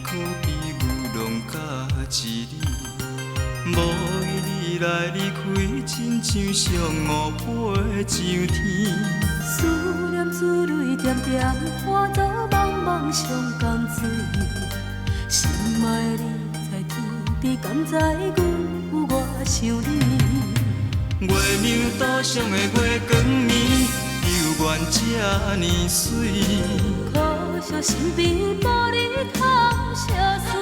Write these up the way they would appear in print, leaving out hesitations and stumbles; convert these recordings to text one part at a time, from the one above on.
可比有拢甲一你。无伊你来离开，亲像上五飞上天。思念珠泪点点，化作茫茫上江水。心爱的你在天边，敢知阮有我想你？月亮岛上的月光暝，犹原这呢水。可惜身边无你通相随。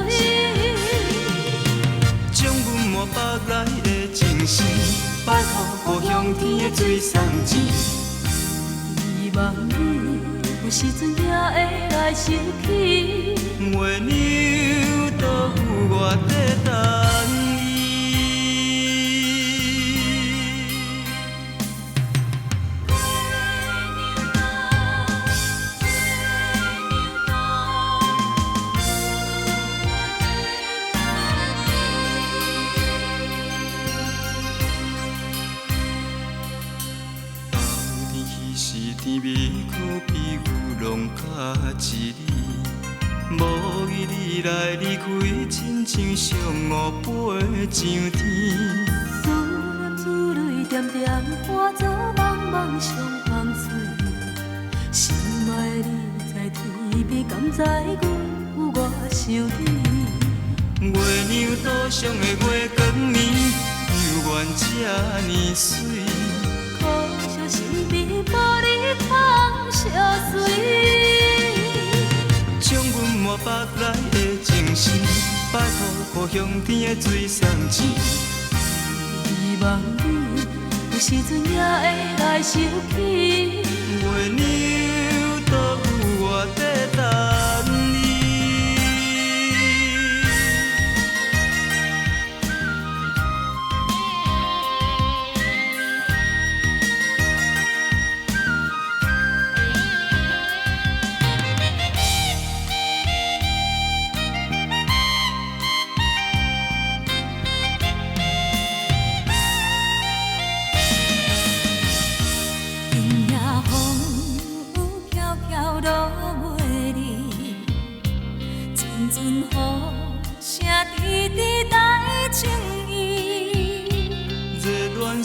将阮满腹内的情绪，拜托故乡天的水送钱。希望你有时阵也会来想起。月亮都有我在等伊。天边可比有拢甲一你，无伊你来离开，亲像上五飞上天。思念珠泪点点，化作茫茫上江水。心爱的你在天边，敢知阮有我想你？月亮岛上的月光暝，犹原这呢水。可惜身边无你通相随。将阮满腹内的情绪，拜托故乡天的水送钱。希望你有时阵也会来想起。月亮都有我在等你。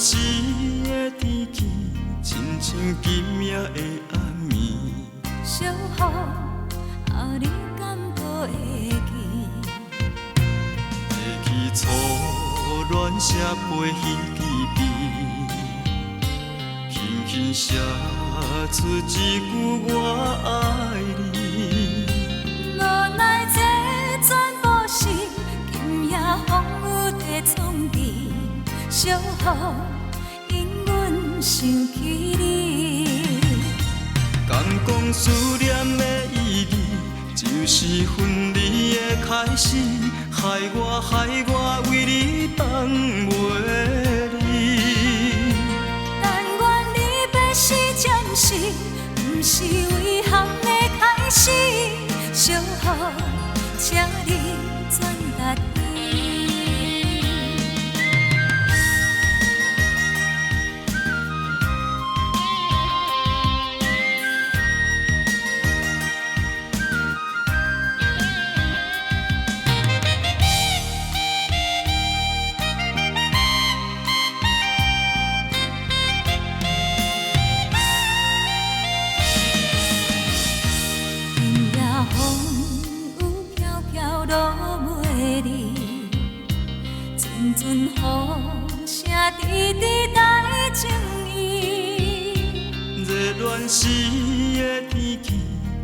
时的天气，亲像今夜的暗暝。小雨啊，你敢搁会记？提起初恋写飞彼支笔，轻轻写出一句我爱你。无奈这全部是今夜风雨的创治。小雨，因阮想起你。敢讲思念的意义，就是分离的开始，害我为你放袂离。但愿离别是暂时，不是遗憾的开始。小雨，请你转达伊。阵雨声滴滴带情意。热恋时的天气，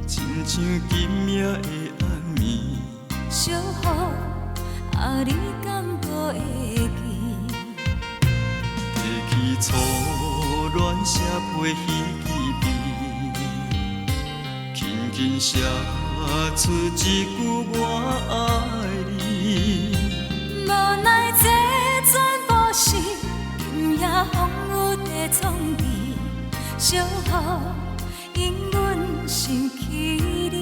亲像今夜的暗暝。小雨啊，你敢搁会记？提起初恋写飞彼支笔，轻轻写出一句我爱你。无奈这全部是今夜风雨的创治。小雨，因阮想起你。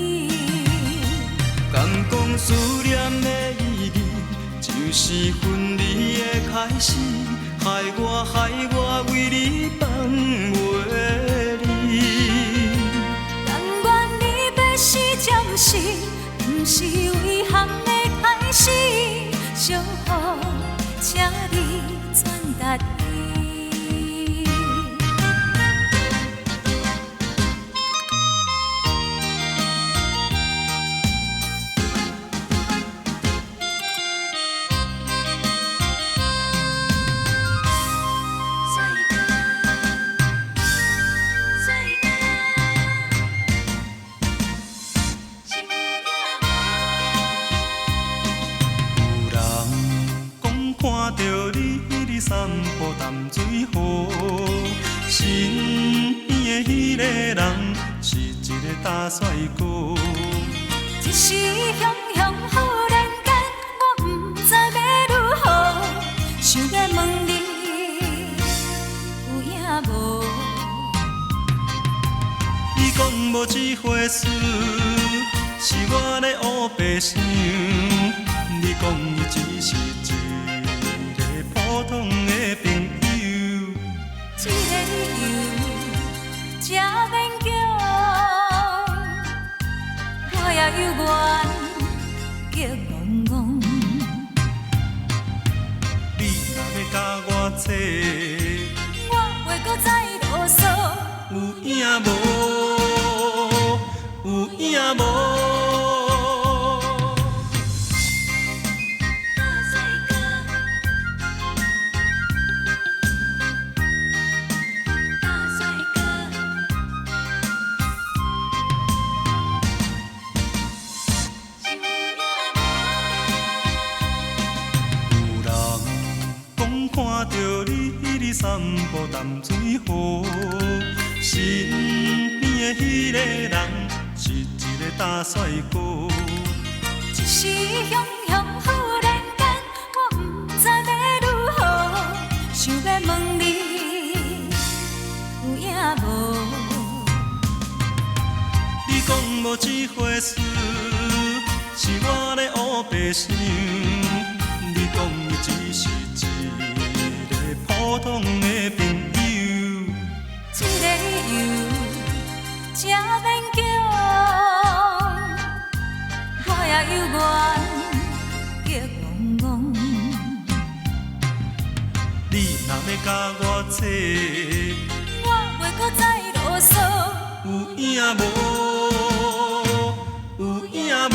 敢讲思念的意义，就是分离的开始，害我为你放袂离。但愿离别是暂时，不是遗憾的开始，祝福，请你转达伊。看着你散步淡水河，身边的迄个人是一个大帅哥。一时雄雄，忽然间，我不知要如何，想要问你有影无？你讲无这回事，是我咧乌白想。你讲伊只是一个普通的朋友，这个理由真勉强，我也有缘激戆戆。你若要甲我扯，我袂搁再啰嗦，有影无？有影无？看着你散步淡水河，身边的迄个人是一个大帅哥。一时雄雄，忽然间，我不知要如何，想要问你有影无？你讲无这回事，是我咧乌白想。你讲伊只是普通的朋友，这个理由真勉强，我也有缘激戆戆。你若要甲我扯，我袂搁再啰嗦，有影无？有影无？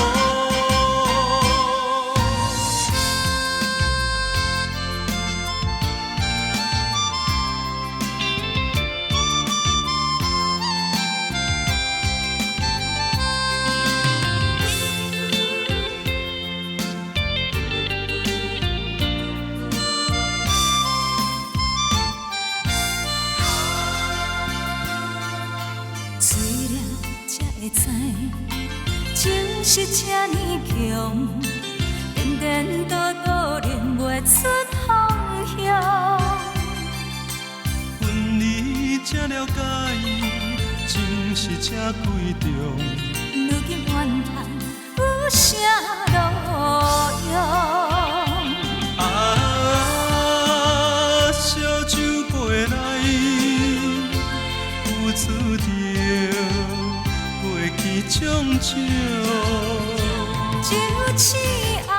情是这呢强，颠颠倒倒认袂出方向。分离才了解，情是这贵重。如今怨叹有啥路用？啊，烧酒杯内有注定。过去种种，就此后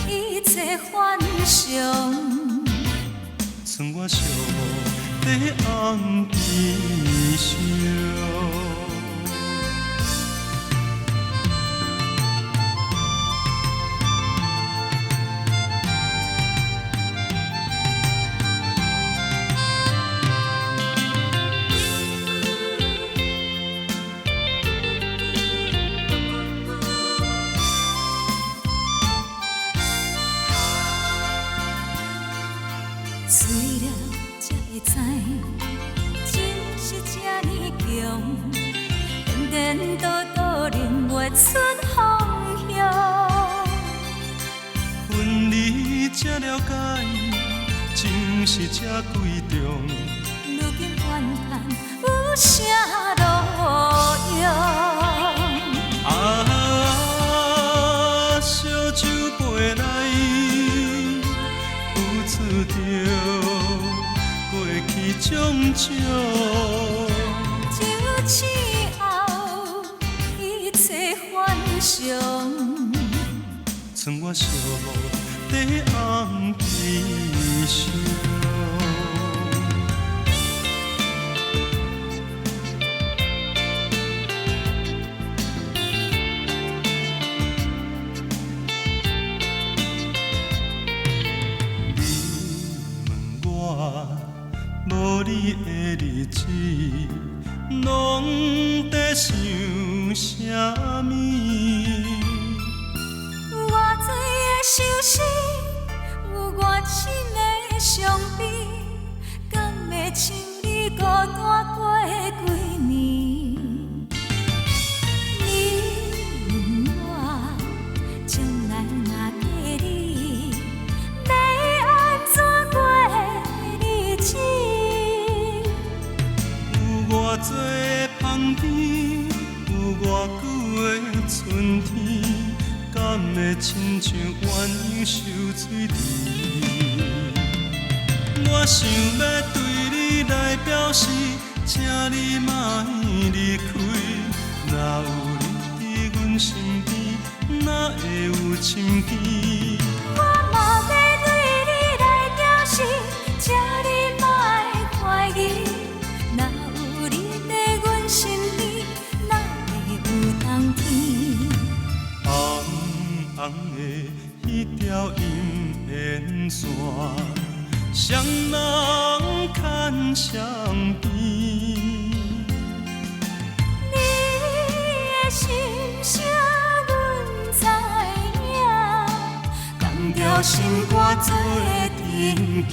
一切幻想，剩我寂寞在红衣裳。醉了才会知，情是这呢强，颠颠倒倒认袂出方向。分离才了解，情是这贵重。如今怨叹有啥路用？啊，烧酒杯内有注定，过去种种，就此后一切幻想，剩我寂寞在红旗上。无你的日子，拢在想啥物？有偌多的相思，有偌深的伤悲，敢会像你孤单过几年？你问我将来若嫁你，要安怎过日子？有偌多的香甜，有偌久的春天，敢会亲像鸳鸯受水甜？我想要对你来表示，请你莫离开。若有你伫阮身边，哪会有深甜？我嘛要对你来表示，请你莫怀疑。若有你在阮身边，哪会有冬天？红红的迄条银线线，双人牵相边。你的心声阮知影，同条心肝做阵行。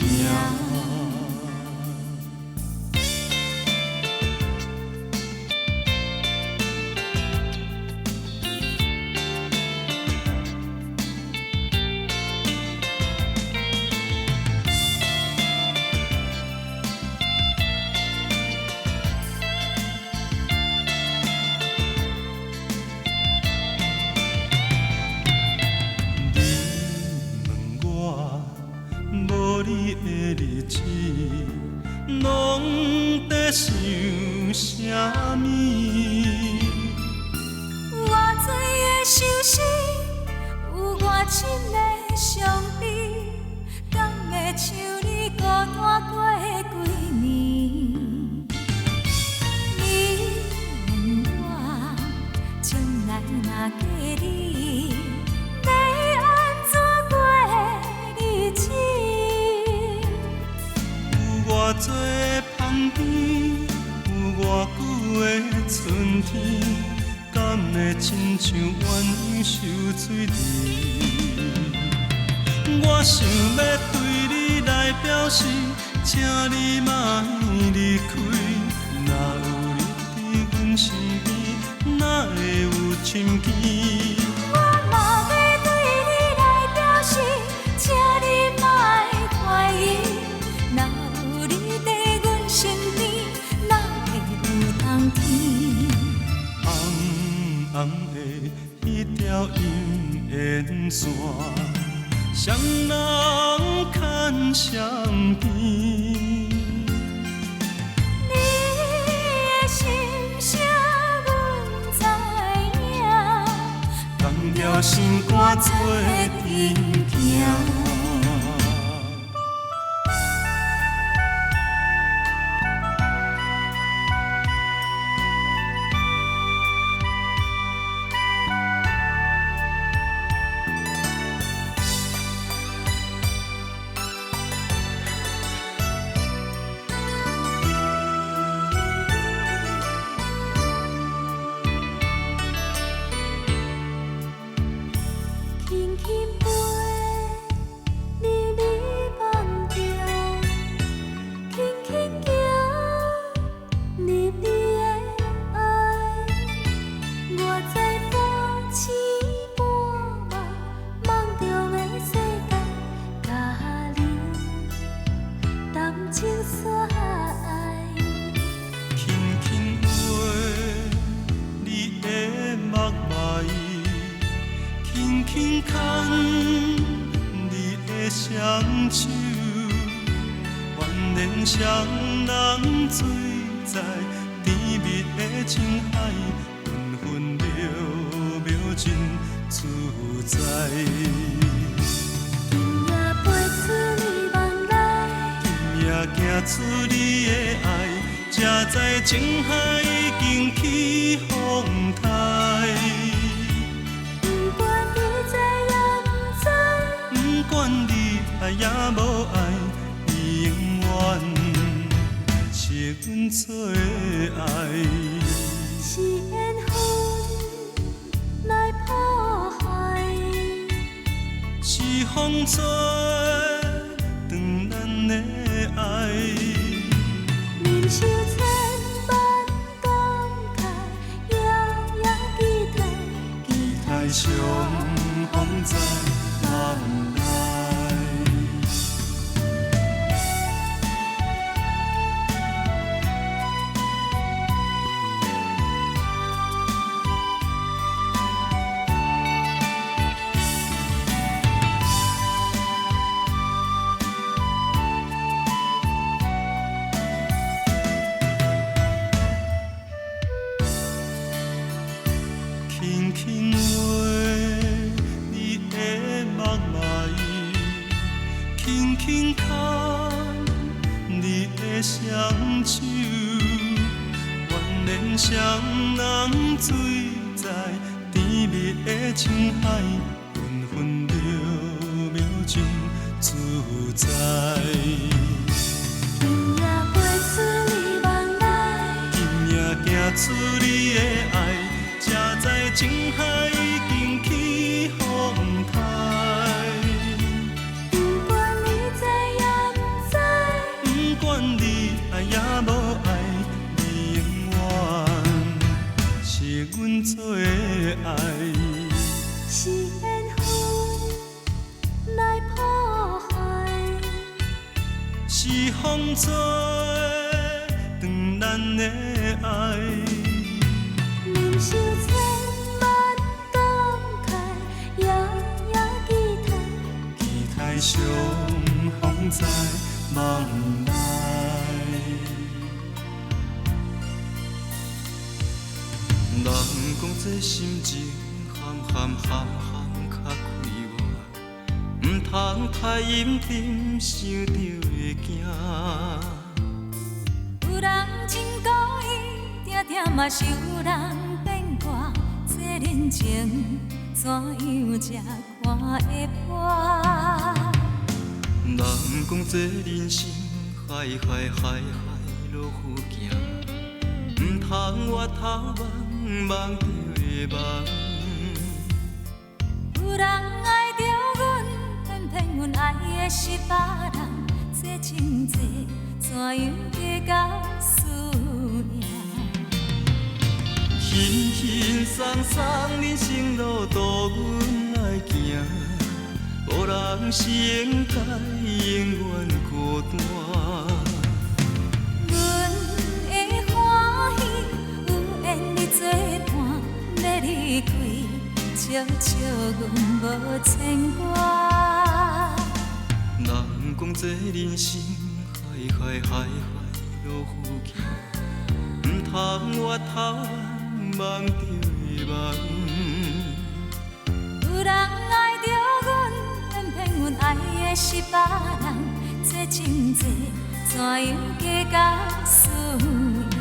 无你的日子，拢在想啥物？有偌多的相思，有偌深的伤悲，敢会像你孤单过几年？你问我将来若嫁你，要安怎过日子？有偌多的香甜，有偌久的春天，敢会亲像鸳鸯受水甜？我想要对你来表示，请你莫离开。若有你伫阮身边，哪会有深甜？我嘛要对你来表示，请你莫怀疑。若有你在阮身边，哪会有冬天？红红的迄条银线线，双人牵相边。你的心声阮知影，同条心肝做阵行。轻轻飞，离你梦中，轻轻行，入你的爱。我在半醒半梦，梦中的世界，甲你谈情说爱。轻轻飞，你的目眉，轻轻牵你的双手，愿连双人醉在甜蜜的情海，分分秒秒真自在。今夜飞出你梦来，今夜行出你的爱，才知情海已经起风台。不管你知也不知，不管你爱也无爱，永远是阮做的爱。是缘分来破坏，是风吹断咱的爱。忍受千万感慨，遥遥期待，期待上风在梦来。轻轻画你的目眉，轻轻牵你的双手，愿连双人醉在甜蜜的情海，分分秒秒真自在。今夜飞出你梦来，今夜行出你的爱，才知情海已经起风台。不管你知也不知，不管你爱也无爱，你永远是阮做的爱。是缘分来破坏，是风吹断咱的爱。忍受千万感慨，遥遥期待，期待上风在梦来。人讲这心情含含含含较快活，毋通太阴沉，想着会惊。有人真故意，定定嘛是有人变卦，这人情怎样才看会破？人讲这人生海海海海落雨行，毋通越头望望着会梦。有人爱着阮，偏偏阮爱的是别人，这情债怎样计较思念？轻轻松松人生路途阮来行，无人是应该永远孤单。阮的欢喜有缘你作伴，要离开，笑笑阮无牵挂。人讲这人生海海海海落雨行，毋通越头望望着会梦。有人爱着阮，偏偏阮爱的是别人，这情债怎样计较思念？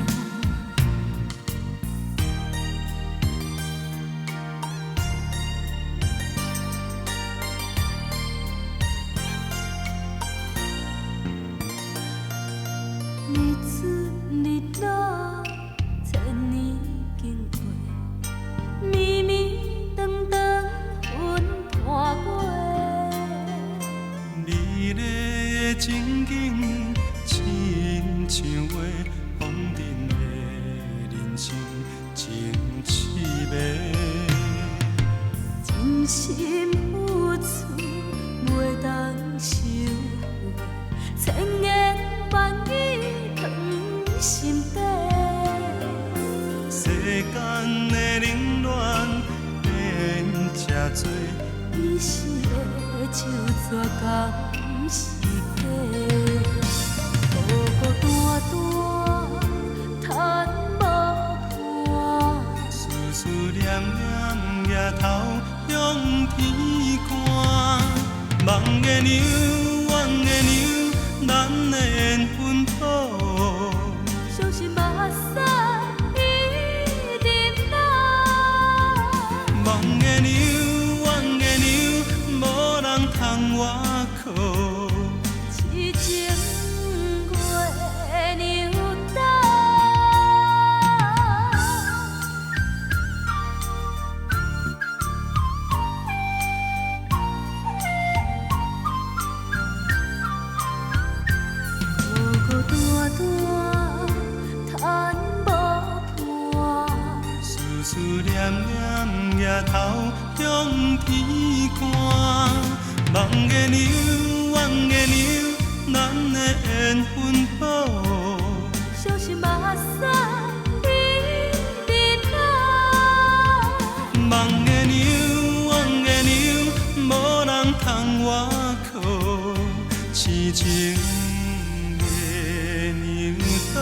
日出日落，千年经过，绵绵长长云拖过。美丽的情景，亲像画风筝的人生真凄美。真心付出，袂当收回，千言万语藏心底。世间的冷暖变这多，伊是的手纸敢是假？孤孤单单叹无伴，思思念念夜头梦的娘，阮的娘，咱的缘分谱。相信目屎一定流。梦的娘，阮的娘，无人通我靠。痴情月娘斗。孤孤单单，叹无伴。思思念念，抬头向天看。梦的娘，阮的娘，咱的缘分谱。相信目屎一定流。梦的娘，阮的娘，无人通我靠。痴情的娘斗。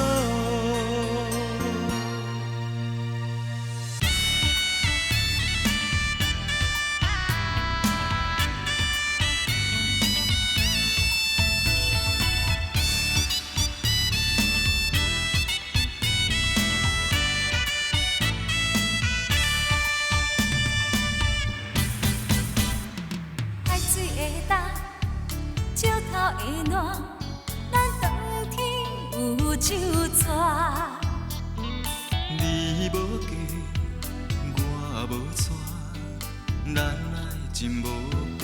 海水会干，石头会烂，咱当天有酒醉。你无嫁，我无娶，咱爱情无变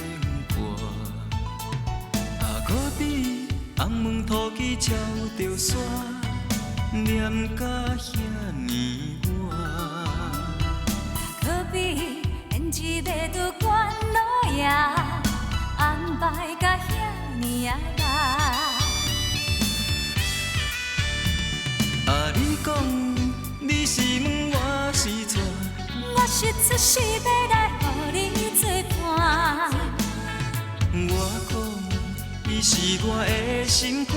卦。可比红门土鸡超着山，念甲遐尼晚。可比胭脂马拄关老爷，安排甲遐尼啊难。你讲你是问我是怎？我是出世要来予你作伴。我讲伊是我的心肝，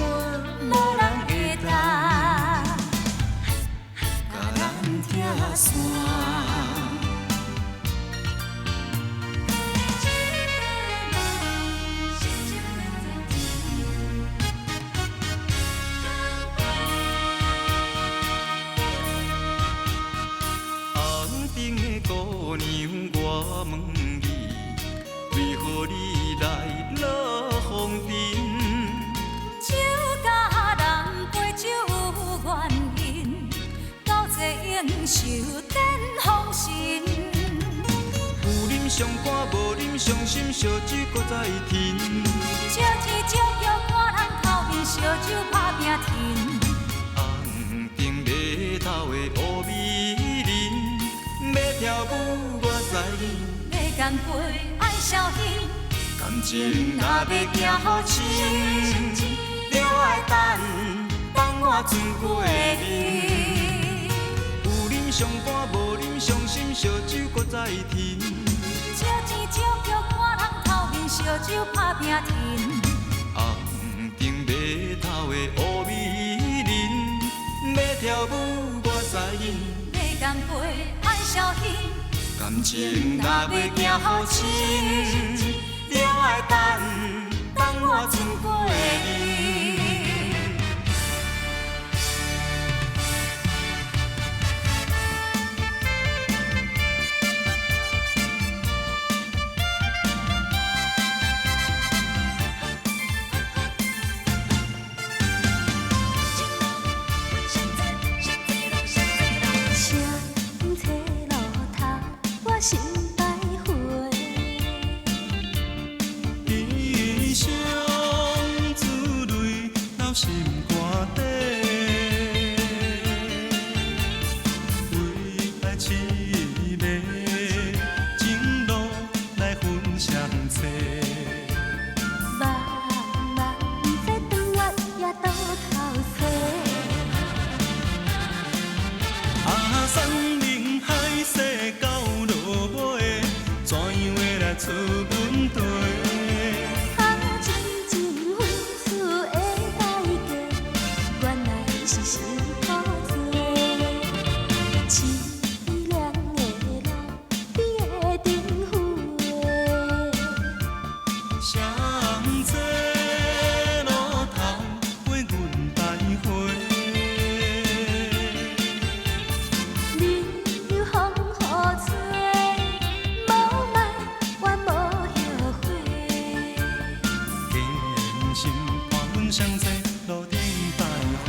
无人会担，甲咱拆散。红顶的姑娘，我问你，为何你来落风尘？酒甲人陪酒有原因，到这应受点风尘。有啉上肝，无啉伤心，烧酒搁再添。招钱招叫赶人头面，烧酒拍拼停。红顶码头的乌美人，要跳舞我知影。要干杯爱小心，感情若要行好深，着爱等我船过你。有啉上肝，无啉伤心，烧酒搁再添。招钱招叫赶人头面，烧酒拍拼停。红顶码头的乌美人，要跳舞我知影。要干杯爱小心，感情若要行好深，着爱等我船过你。青菜路头，我心摆花。悲伤珠泪流心肝底，为爱痴迷，情路来分相册。茫茫在长月夜倒头西。山明海誓到落尾，怎样会来出阮地？空静静分次的代价，原来是心苦多。凄凉的路，你会灯火。谁心伴阮相济，路顶徘徊。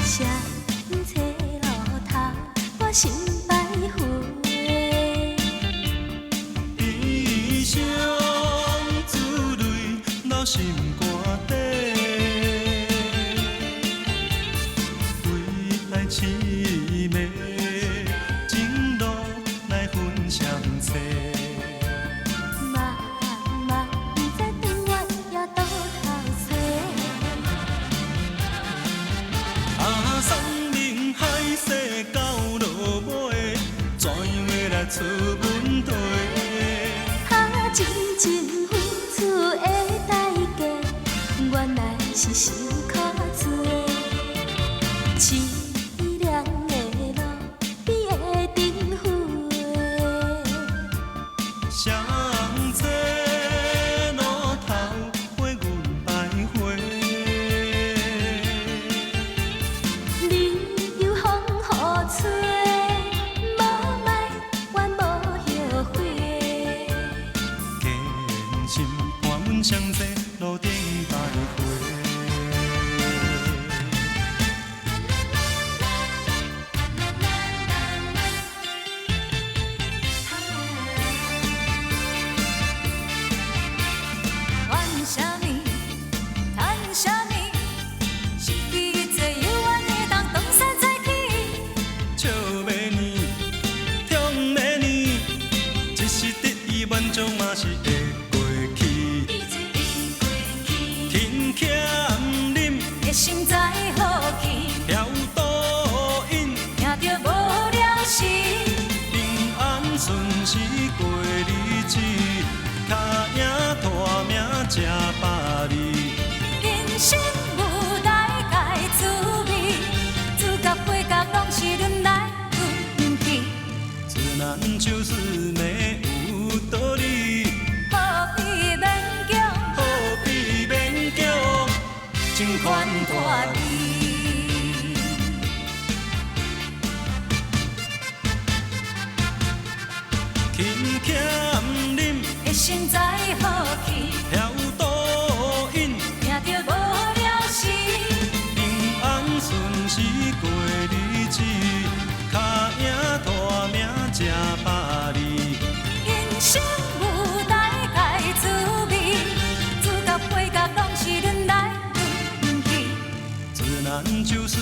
相册路头，我心徘徊。悲伤滋泪到心肝底，为爱痴迷，情路来分相册。茫茫不知长远也倒头找。啊，山明海誓到落尾，怎样要来出问题？啊，真情付出的代价，原来是受苦罪。凄凉的路，比会灯花。相册路头陪阮徘徊，你又风雨吹，无爱怨无后悔。坚心伴阮相济，路顶徘徊。怨啥物？叹啥物？失去一切犹原会当东山再起。笑袂呢，痛袂呢，一时得意万种嘛是会过去。一切已过去，轻欠忍，的心在好去，飘倒引，听着无了时。平安顺时过日子，脚影大命吃百里。人生有大概滋味，主角配角拢是轮来轮去，自然就是没有道理，何必勉强，何必勉强，情款大义。轻欠忍，的心在好去，飘倒引，听着无了时。平安顺时过日子，脚影大命吃百里。人生有大概滋味，主角配角拢是轮来轮去，自然就是